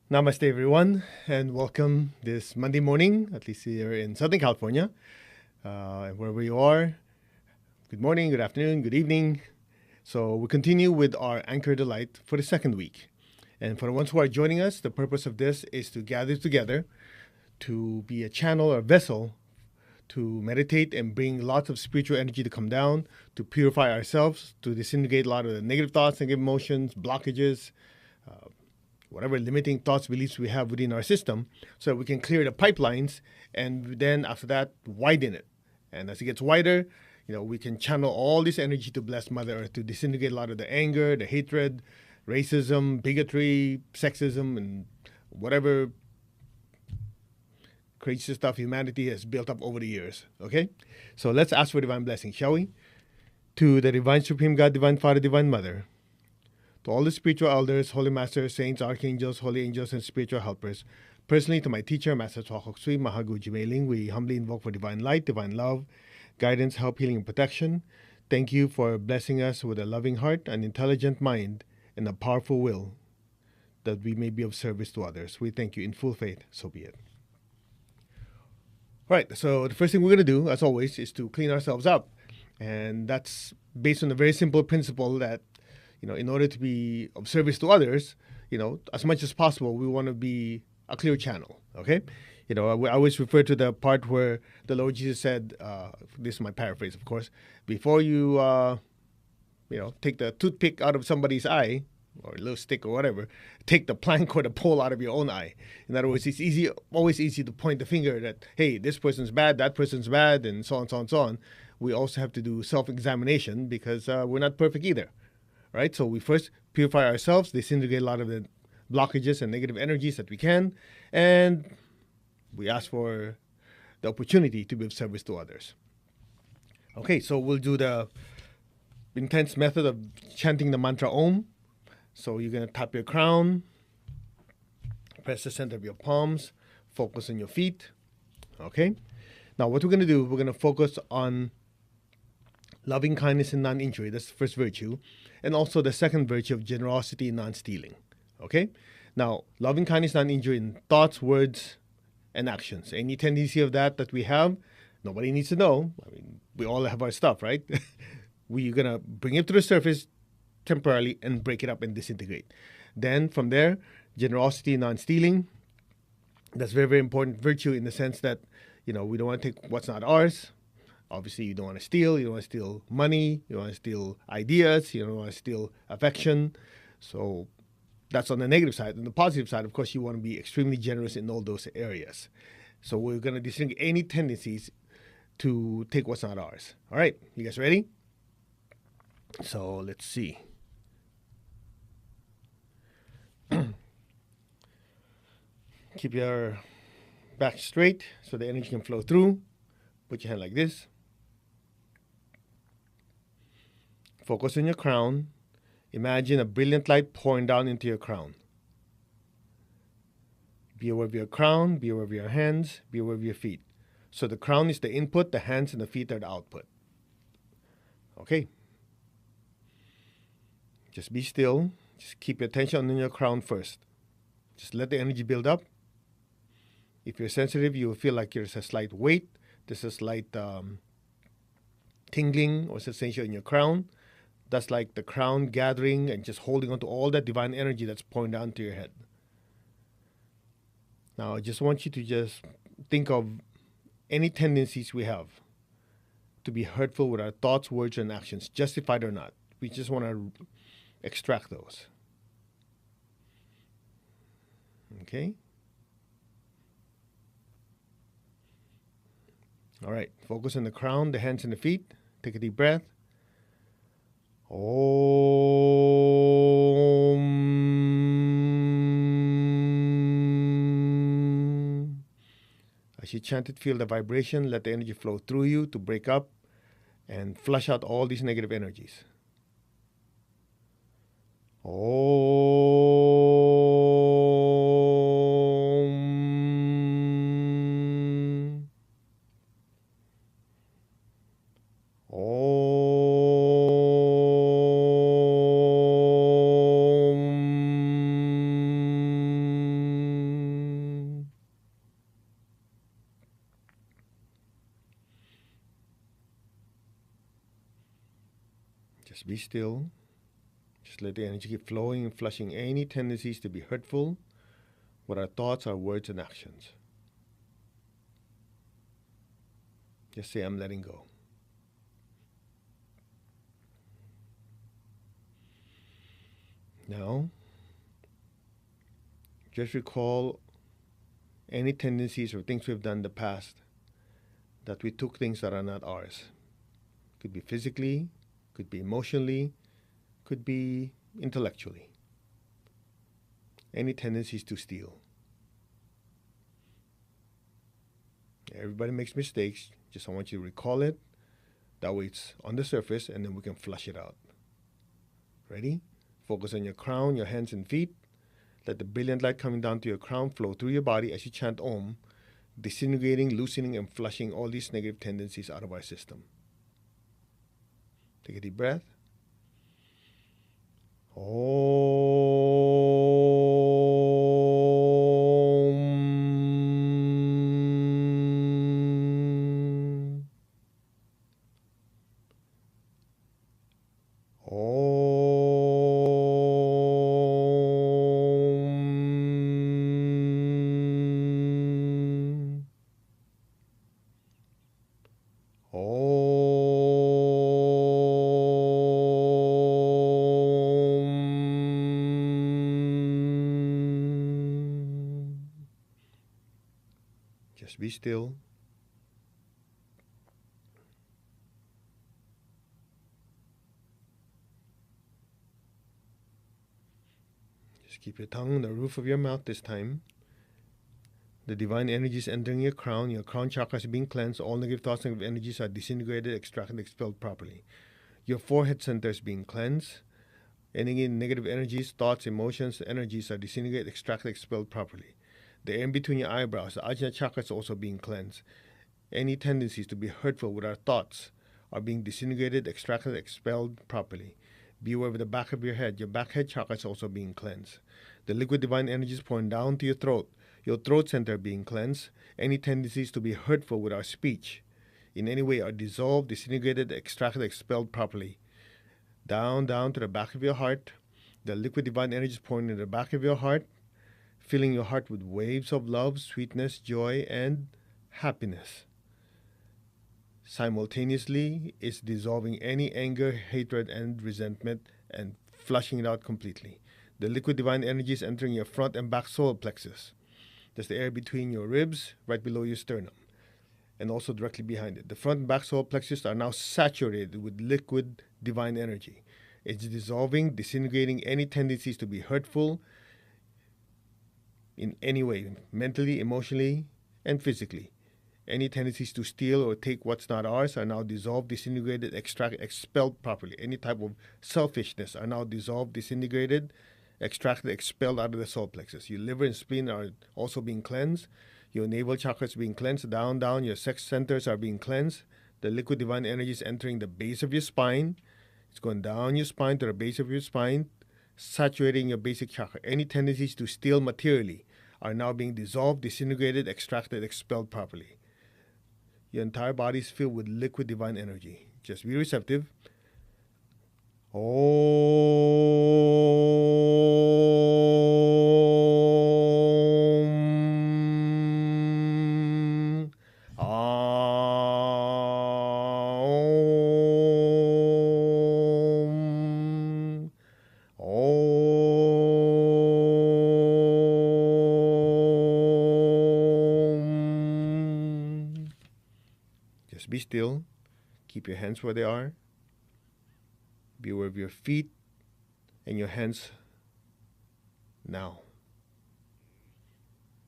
Namaste, everyone, and welcome this Monday morning, at least here in Southern California, wherever you are. Good morning, good afternoon, good evening. So we continue with our Anchor Delight for the second week. And for the ones who are joining us, the purpose of this is to gather together to be a channel or vessel to meditate and bring lots of spiritual energy to come down, to purify ourselves, to disintegrate a lot of the negative thoughts, negative emotions, blockages, whatever limiting thoughts, beliefs we have within our system, so that we can clear the pipelines and then after that widen it. And as it gets wider, we can channel all this energy to bless Mother Earth to disintegrate a lot of the anger, the hatred, racism, bigotry, sexism, and whatever crazy stuff humanity has built up over the years. Okay? So let's ask for divine blessing, shall we? To the Divine Supreme God, Divine Father, Divine Mother, to all the spiritual elders, holy masters, saints, archangels, holy angels, and spiritual helpers, personally to my teacher, Master Chokok Sui Mahaguji Meiling, we humbly invoke for divine light, divine love, guidance, help, healing, and protection. Thank you for blessing us with a loving heart, an intelligent mind, and a powerful will, that we may be of service to others. We thank you in full faith, so be it. All right, so the first thing we're going to do, as always, is to clean ourselves up. And that's based on a very simple principle that in order to be of service to others, as much as possible, we want to be a clear channel, okay? I always refer to the part where the Lord Jesus said, this is my paraphrase, of course, before you, take the toothpick out of somebody's eye, or a little stick or whatever, take the plank or the pole out of your own eye. In other words, it's always easy to point the finger that, hey, this person's bad, that person's bad, and so on, so on, so on. We also have to do self-examination because we're not perfect either. Right? So we first purify ourselves, disintegrate a lot of the blockages and negative energies that we can, and we ask for the opportunity to be of service to others. Okay, so we'll do the intense method of chanting the mantra Om. So you're going to tap your crown, press the center of your palms, focus on your feet. Okay? Now what we're going to do, we're going to focus on loving kindness and non-injury. That's the first virtue. And also the second virtue of generosity and non-stealing. Okay? Now, loving kindness, non-injury in thoughts, words, and actions. Any tendency of that we have, nobody needs to know. I mean, we all have our stuff, right? We're going to bring it to the surface temporarily and break it up and disintegrate. Then from there, generosity, non-stealing. That's very, very important virtue in the sense that, we don't want to take what's not ours. Obviously, you don't want to steal. You don't want to steal money. You don't want to steal ideas. You don't want to steal affection. So that's on the negative side. On the positive side, of course, you want to be extremely generous in all those areas. So we're going to distinguish any tendencies to take what's not ours. All right, you guys ready? So let's see. Keep your back straight so the energy can flow through. Put your hand like this. Focus on your crown. Imagine a brilliant light pouring down into your crown. Be aware of your crown, be aware of your hands, be aware of your feet. So the crown is the input, the hands and the feet are the output. Okay. Just be still. Just keep your attention on your crown first. Just let the energy build up. If you're sensitive, you will feel like there's a slight weight, there's a slight tingling or sensation in your crown. That's like the crown gathering and just holding on to all that divine energy that's pouring down to your head. Now, I just want you to just think of any tendencies we have to be hurtful with our thoughts, words, and actions, justified or not. We just want to extract those. Okay? All right, focus on the crown, the hands, and the feet. Take a deep breath. Om. As you chant it, feel the vibration. Let the energy flow through you to break up and flush out all these negative energies. Om. Just be still. Just let the energy keep flowing and flushing any tendencies to be hurtful with our thoughts, our words, and actions. Just say, I'm letting go. Now, just recall any tendencies or things we've done in the past that we took things that are not ours. Could be physically, could be emotionally, could be intellectually. Any tendencies to steal. Everybody makes mistakes. Just I want you to recall it. That way it's on the surface and then we can flush it out. Ready? Focus on your crown, your hands and feet. Let the brilliant light coming down to your crown flow through your body as you chant Om, disintegrating, loosening, and flushing all these negative tendencies out of our system. Take a deep breath. Just be still. Just keep your tongue on the roof of your mouth this time. The divine energy is entering your crown. Your crown chakra is being cleansed. All negative thoughts, negative energies are disintegrated, extracted, expelled properly. Your forehead center is being cleansed. Any negative energies, thoughts, emotions, energies are disintegrated, extracted, expelled properly. The air in between your eyebrows, the Ajna chakra is also being cleansed. Any tendencies to be hurtful with our thoughts are being disintegrated, extracted, expelled properly. Be aware of the back of your head. Your back head chakra is also being cleansed. The liquid divine energy is pouring down to your throat. Your throat center being cleansed. Any tendencies to be hurtful with our speech in any way are dissolved, disintegrated, extracted, expelled properly. Down to the back of your heart. The liquid divine energy is pouring into the back of your heart, filling your heart with waves of love, sweetness, joy, and happiness. Simultaneously, it's dissolving any anger, hatred, and resentment and flushing it out completely. The liquid divine energy is entering your front and back solar plexus. That's the area between your ribs, right below your sternum, and also directly behind it. The front and back solar plexus are now saturated with liquid divine energy. It's dissolving, disintegrating any tendencies to be hurtful in any way, mentally, emotionally, and physically. Any tendencies to steal or take what's not ours are now dissolved, disintegrated, extracted, expelled properly. Any type of selfishness are now dissolved, disintegrated, extracted, expelled out of the solar plexus. Your liver and spleen are also being cleansed. Your navel chakra is being cleansed. Down. Your sex centers are being cleansed. The liquid divine energy is entering the base of your spine. It's going down your spine to the base of your spine, saturating your basic chakra. Any tendencies to steal materially are now being dissolved, disintegrated, extracted, expelled properly. Your entire body is filled with liquid divine energy. Just be receptive. Om. Om. Om. Just be still. Keep your hands where they are. Be aware of your feet and your hands now.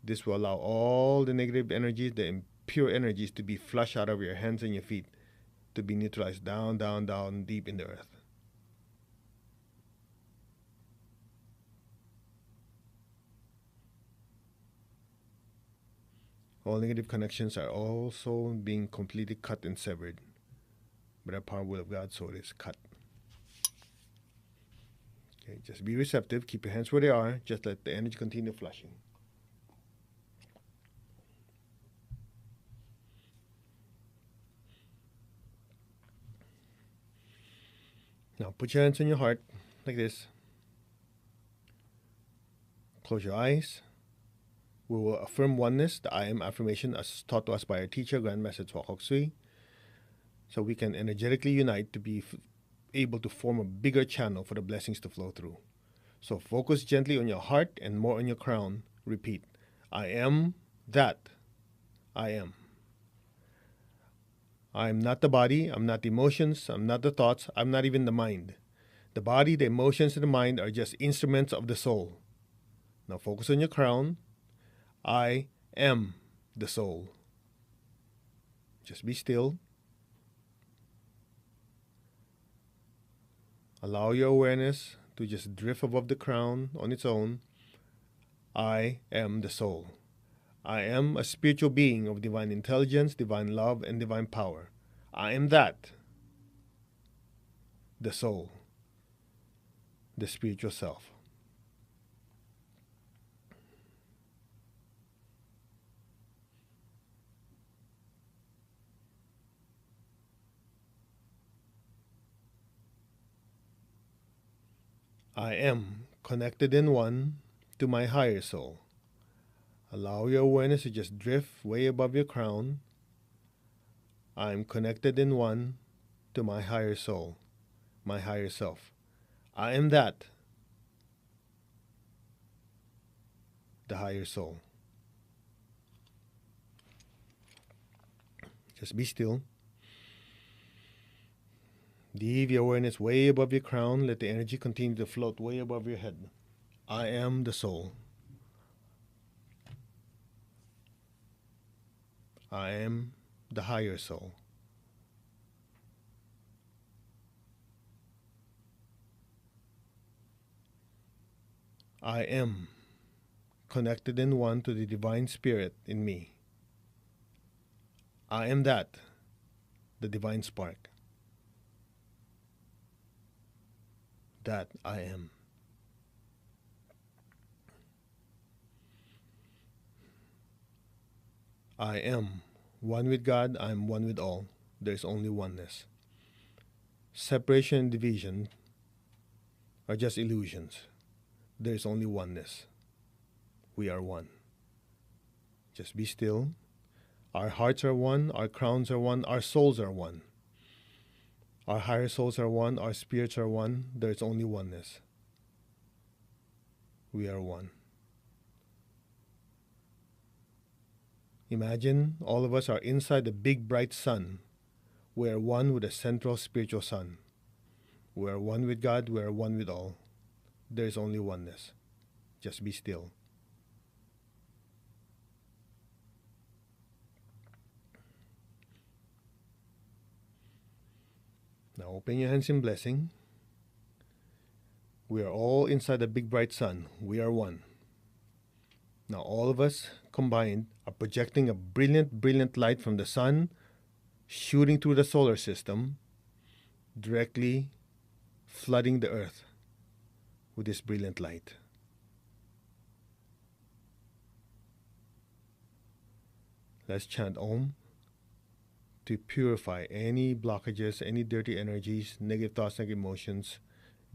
This will allow all the negative energies, the impure energies to be flushed out of your hands and your feet, to be neutralized down deep in the earth. All negative connections are also being completely cut and severed. By the power and will of God, so it is cut. Okay, just be receptive. Keep your hands where they are. Just let the energy continue flushing. Now put your hands on your heart like this. Close your eyes. We will affirm oneness, the I am affirmation as taught to us by our teacher, Grandmaster Twakok Sui, so we can energetically unite to be able to form a bigger channel for the blessings to flow through. So focus gently on your heart and more on your crown. Repeat, I am that I am. I am not the body, I'm not the emotions, I'm not the thoughts, I'm not even the mind. The body, the emotions, and the mind are just instruments of the soul. Now focus on your crown. I am the soul. Just be still. Allow your awareness to just drift above the crown on its own. I am the soul. I am a spiritual being of divine intelligence, divine love, and divine power. I am that. The soul. The spiritual self. I am connected in one to my higher soul. Allow your awareness to just drift way above your crown. I am connected in one to my higher soul, my higher self. I am that, the higher soul. Just be still. Leave your awareness way above your crown. Let the energy continue to float way above your head. I am the soul. I am the higher soul. I am connected in one to the divine spirit in me. I am that, the divine spark. That I am. I am one with God, I am one with all. There is only oneness. Separation and division are just illusions. There is only oneness. We are one. Just be still. Our hearts are one, our crowns are one, our souls are one. Our higher souls are one, our spirits are one. There is only oneness. We are one. Imagine all of us are inside the big bright sun. We are one with a central spiritual sun. We are one with God, we are one with all. There is only oneness. Just be still. Now open your hands in blessing. We are all inside the big bright sun. We are one. Now all of us combined are projecting a brilliant, brilliant light from the sun, shooting through the solar system, directly flooding the earth with this brilliant light. Let's chant Om to purify any blockages, any dirty energies, negative thoughts, negative emotions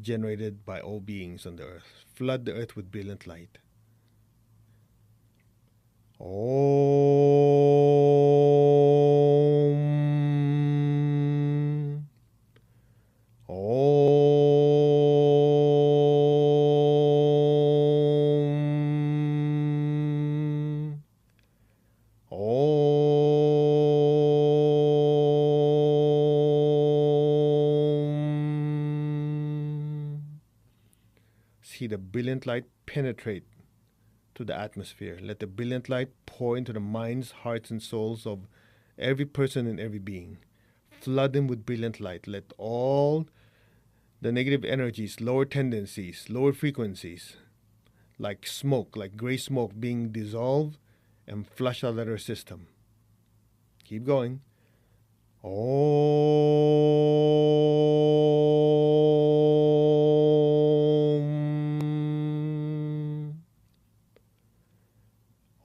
generated by all beings on the earth. Flood the earth with brilliant light. Om. Om. Om. See the brilliant light penetrate to the atmosphere. Let the brilliant light pour into the minds, hearts, and souls of every person and every being. Flood them with brilliant light. Let all the negative energies, lower tendencies, lower frequencies, like smoke, like gray smoke, being dissolved and flushed out of their system. Keep going. Om.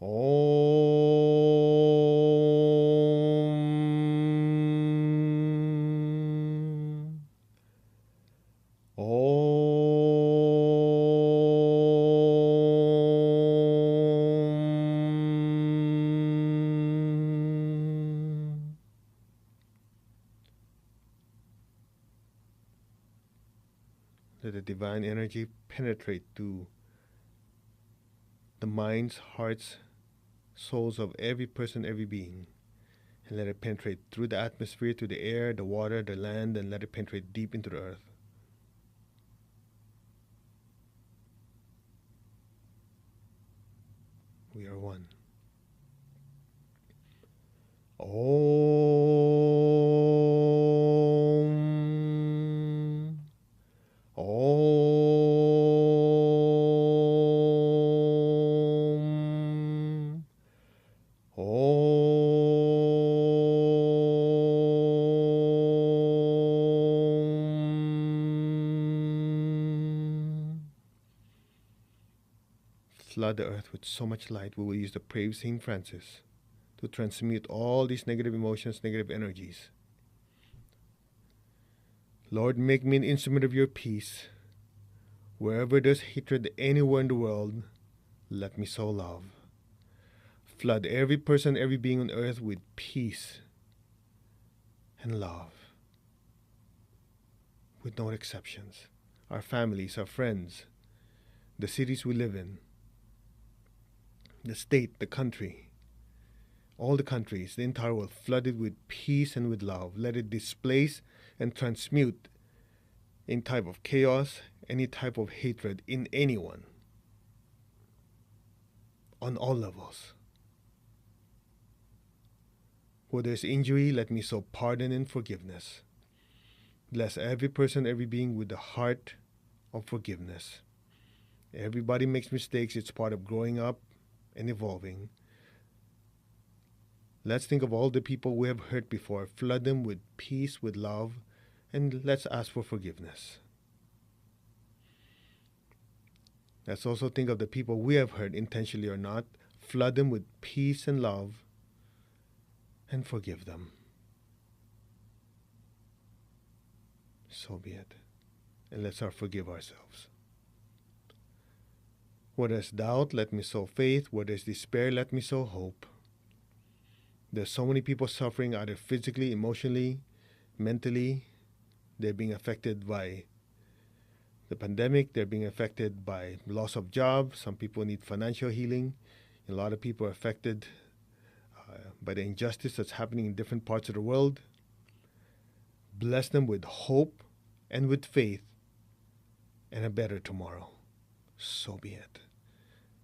Om. the divine energy penetrate to the minds, hearts, souls of every person, every being. And let it penetrate through the atmosphere to the air, the water, the land, and let it penetrate deep into the earth. We are one. Om. Om. Om. Flood the earth with so much light, we will use the prayer of St. Francis to transmute all these negative emotions, negative energies. Lord, make me an instrument of your peace. Wherever there's hatred anywhere in the world, let me sow love. Flood every person, every being on earth with peace and love, with no exceptions. Our families, our friends, the cities we live in, the state, the country, all the countries, the entire world, flooded with peace and with love. Let it displace and transmute any type of chaos, any type of hatred in anyone, on all levels. Where there's injury, let me sow pardon and forgiveness. Bless every person, every being with the heart of forgiveness. Everybody makes mistakes. It's part of growing up and evolving. Let's think of all the people we have hurt before. Flood them with peace, with love, and let's ask for forgiveness. Let's also think of the people we have hurt, intentionally or not. Flood them with peace and love, and forgive them. So be it. And let's forgive ourselves. Where there's doubt, let me sow faith. Where there's despair, let me sow hope. There's so many people suffering, either physically, emotionally, mentally. They're being affected by the pandemic. They're being affected by loss of job. Some people need financial healing. A lot of people are affected by the injustice that's happening in different parts of the world. Bless them with hope and with faith and a better tomorrow. So be it.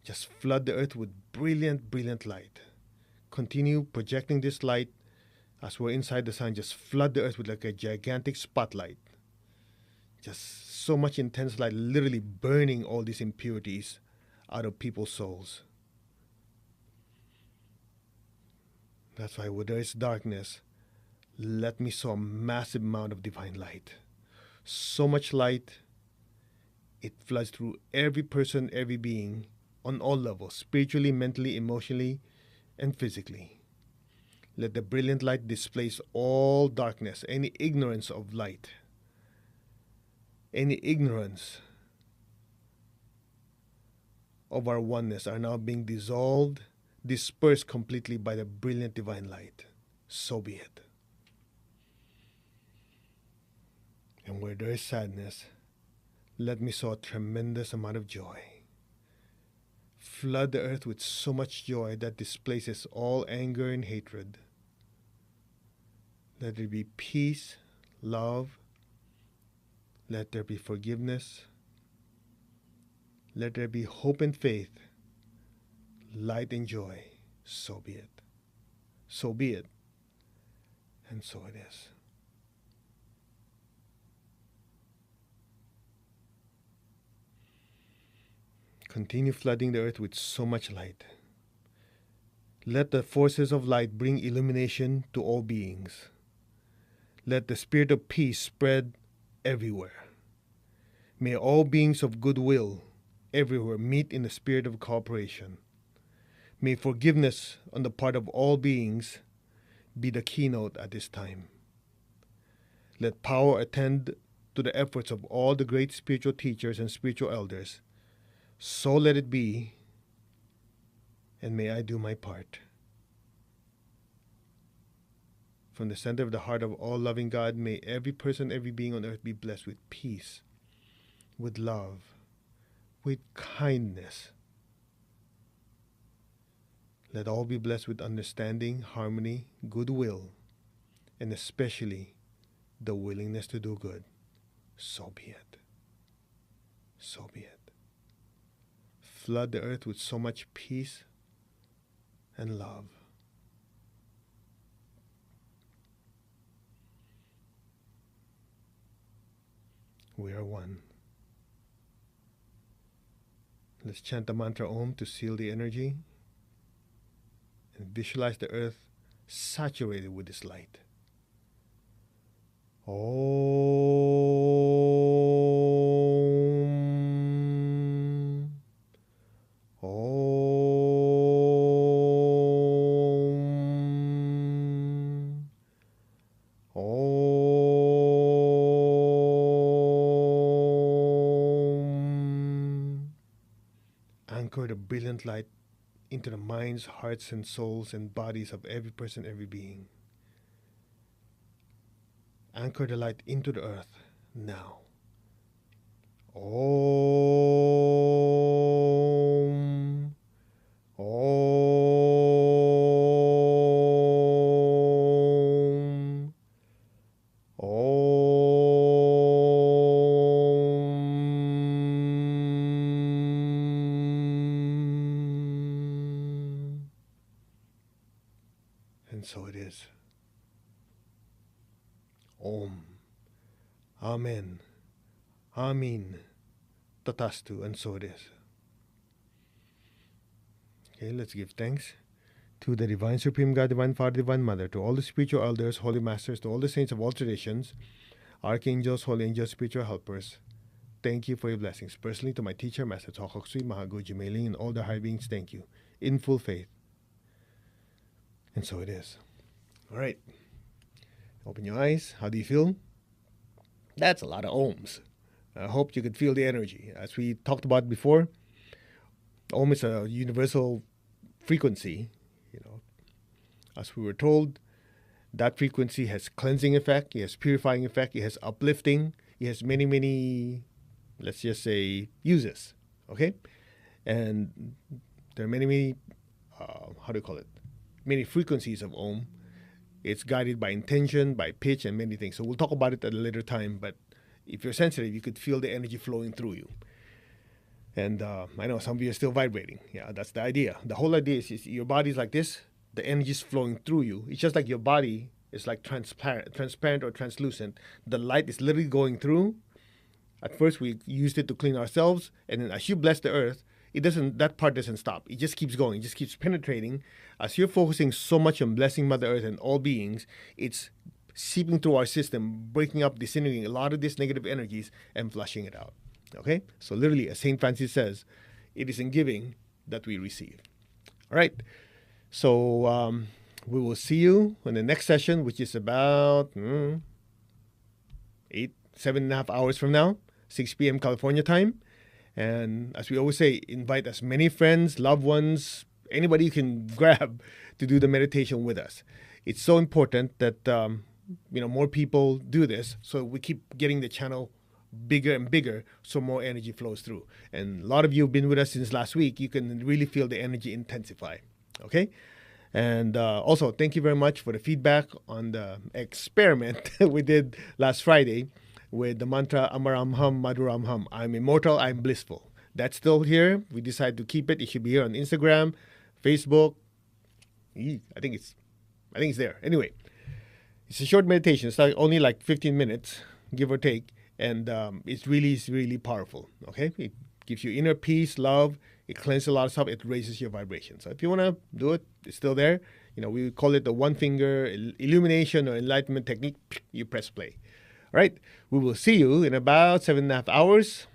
Just flood the earth with brilliant, brilliant light. Continue projecting this light as we're inside the sun. Just flood the earth with like a gigantic spotlight. Just so much intense light, literally burning all these impurities out of people's souls. That's why where there is darkness, let me sow a massive amount of divine light. So much light, it floods through every person, every being, on all levels, spiritually, mentally, emotionally, and physically. Let the brilliant light displace all darkness, any ignorance of light, any ignorance of our oneness are now being dissolved, dispersed completely by the brilliant divine light. So be it. And where there is sadness, let me sow a tremendous amount of joy. Flood the earth with so much joy that displaces all anger and hatred. Let there be peace, love. Let there be forgiveness. Let there be hope and faith, light and joy. So be it. So be it. And so it is. Continue flooding the earth with so much light. Let the forces of light bring illumination to all beings. Let the spirit of peace spread everywhere. May all beings of goodwill everywhere meet in the spirit of cooperation. May forgiveness on the part of all beings be the keynote at this time. Let power attend to the efforts of all the great spiritual teachers and spiritual elders. So let it be, and may I do my part. From the center of the heart of all loving God, may every person, every being on earth be blessed with peace, with love, with kindness. Let all be blessed with understanding, harmony, goodwill, and especially the willingness to do good. So be it. So be it. Flood the earth with so much peace and love. We are one. Let's chant the mantra Om to seal the energy and visualize the earth saturated with this light. Om. Om. Om. Anchor the brilliant light into the minds, hearts, and souls and bodies of every person, every being. Anchor the light into the earth now. Om. Om. Om. And so it is. Om. Amen. Amin. Tatastu. And so it is. Okay, let's give thanks to the Divine Supreme God, Divine Father, Divine Mother, to all the spiritual elders, holy masters, to all the saints of all traditions, archangels, holy angels, spiritual helpers. Thank you for your blessings. Personally, to my teacher, Master Chokoksui, Mahaguji Meiling, and all the high beings, thank you. In full faith. And so it is. All right. Open your eyes. How do you feel? That's a lot of ohms. I hope you could feel the energy. As we talked about before, Om is a universal frequency. As we were told, that frequency has cleansing effect, it has purifying effect, it has uplifting, it has many, many, let's just say, uses. Okay? And there are many, many frequencies of Om. It's guided by intention, by pitch, and many things. So we'll talk about it at a later time, but if you're sensitive, you could feel the energy flowing through you. And I know some of you are still vibrating. Yeah, that's the idea. The whole idea is your body's like this, the energy is flowing through you. It's just like your body is like transparent or translucent. The light is literally going through. At first, we used it to clean ourselves, and then as you bless the earth, that part doesn't stop. It just keeps going. It just keeps penetrating. As you're focusing so much on blessing Mother Earth and all beings, it's seeping through our system, breaking up, disintegrating a lot of these negative energies and flushing it out. Okay? So literally, as St. Francis says, it is in giving that we receive. All right. So we will see you in the next session, which is about 7.5 hours from now, 6 p.m. California time. And as we always say, invite as many friends, loved ones, anybody you can grab to do the meditation with us. It's so important that more people do this, so we keep getting the channel bigger and bigger, so more energy flows through. And a lot of you have been with us since last week. You can really feel the energy intensify. Okay? And also, thank you very much for the feedback on the experiment we did last Friday with the mantra Amaramham Madhuramham. I'm immortal, I'm blissful. That's still here. We decided to keep it. It should be here on Instagram, Facebook. I think it's there. Anyway, it's a short meditation. It's only like 15 minutes, give or take. And it's really powerful. Okay? It gives you inner peace, love. It cleanses a lot of stuff. It raises your vibration. So if you want to do it, it's still there. We call it the one finger illumination or enlightenment technique. You press play. All right. We will see you in about 7.5 hours.